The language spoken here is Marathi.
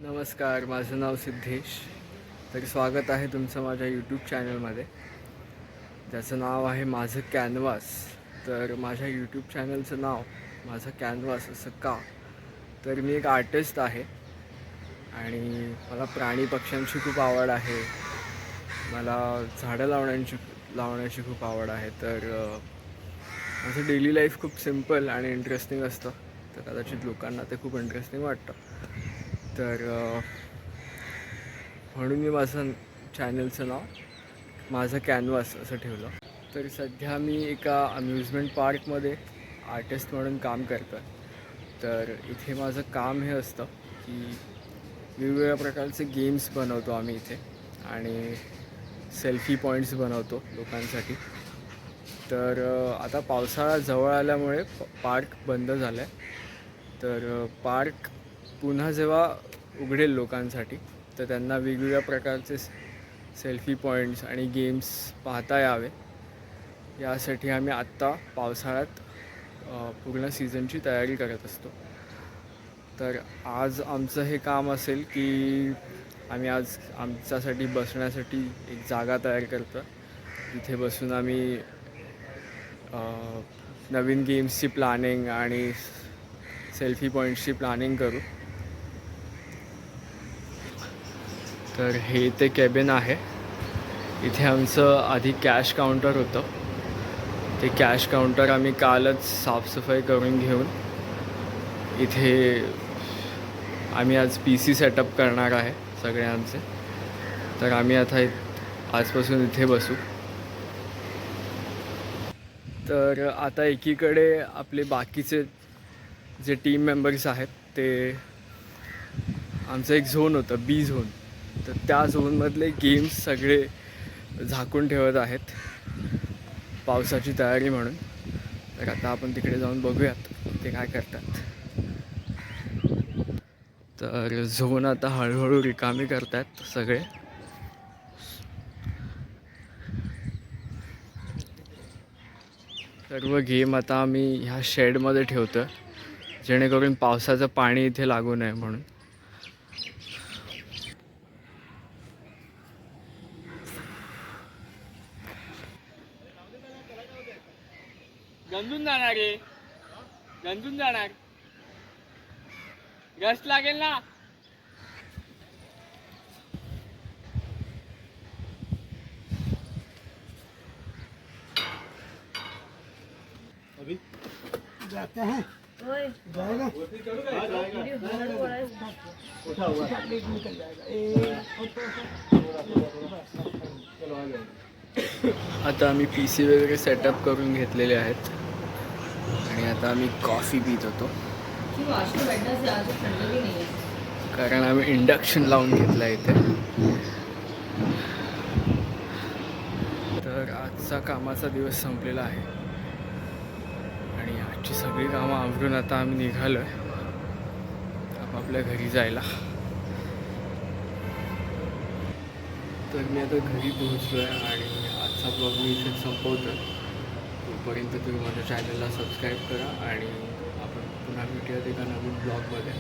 नमस्कार, माझं नाव सिद्धेश. तर स्वागत आहे तुमचं माझ्या यूट्यूब चॅनलमध्ये, ज्याचं नाव आहे माझं कॅनव्हास. तर माझ्या यूट्यूब चॅनलचं नाव माझं कॅनव्हास असं का? तर मी एक आर्टिस्ट आहे आणि मला प्राणी पक्ष्यांची खूप आवड आहे. मला झाडं लावण्याची खूप आवड आहे. तर माझं डेली लाईफ खूप सिम्पल आणि इंटरेस्टिंग असतं. तर कदाचित लोकांना ते खूप इंटरेस्टिंग वाटतं. तर म्हणून मी माझं चॅनलचं नाव माझं कॅनव्हास असं ठेवलं. तर सध्या मी एका अम्युजमेंट पार्कमध्ये आर्टिस्ट म्हणून काम करतो आहे. तर इथे माझं काम हे असतं की वेगवेगळ्या प्रकारचे गेम्स बनवतो आम्ही इथे आणि सेल्फी पॉईंट्स बनवतो लोकांसाठी. तर आता पावसाळा जवळ आल्यामुळे पार्क बंद झालं आहे. तर पार्क पुन्हा जेव्हा उघडेल लोकांसाठी तर त्यांना वेगवेगळ्या प्रकारचे सेल्फी पॉईंट्स आणि गेम्स पाहता यावे, यासाठी आम्ही आत्ता पावसाळ्यात पूर्ण सीझनची तयारी करत असतो. तर आज आमचं हे काम असेल की आम्ही आज आमच्यासाठी बसण्यासाठी एक जागा तयार करतो. तिथे बसून आम्ही नवीन गेम्सची प्लॅनिंग आणि सेल्फी पॉईंट्सची प्लॅनिंग करू. तर हे ते कॅबिन आहे. इथे आमचं आधी कॅश काउंटर होतं. ते कॅश काउंटर आम्ही कालच साफसफाई करून घेऊन इथे आम्ही आज PC सेटअप करणार आहे सगळे आमचे. तर आम्ही आता आजपासून इथे बसू. तर आता एकीकडे आपले बाकीचे जे टीम मेंबर्स आहेत ते आमचं एक झोन होतं B झोन. तर त्या झोनमधले गेम्स सगळे झाकून ठेवत आहेत पावसाची तयारी म्हणून. तर आता आपण तिकडे जाऊन बघूयात ते काय करतात. तर झोन आता हळूहळू रिकामी करतात सगळे. सर्व गेम आता आम्ही ह्या शेडमध्ये ठेवतो जेणेकरून पावसाचं पाणी इथे लागू नये म्हणून. गंजून जाणार रे, गंजून जाणार, गस्ट लागेल ना. अभी जाते हैं जाएगा उठा हुआ निकल जाएगा आता आम्ही PC वगैरे सेटअप करून घेतलेले आहेत आणि आता आम्ही कॉफी पित होतो कारण आम्ही इंडक्शन लावून घेतलं आहे इथे. तर आजचा कामाचा दिवस संपलेला आहे आणि आजची सगळी कामं आवरून आता आम्ही निघालो आहे आपापल्या घरी जायला. तर मी आता घरी पोहोचलो आहे आणि आजचा ब्लॉग मी इथे संपवतो. तोपर्यंत तुम्ही माझ्या चॅनलला सबस्क्राईब करा आणि आपण पुन्हा भेटूयात एका नवीन ब्लॉगमध्ये.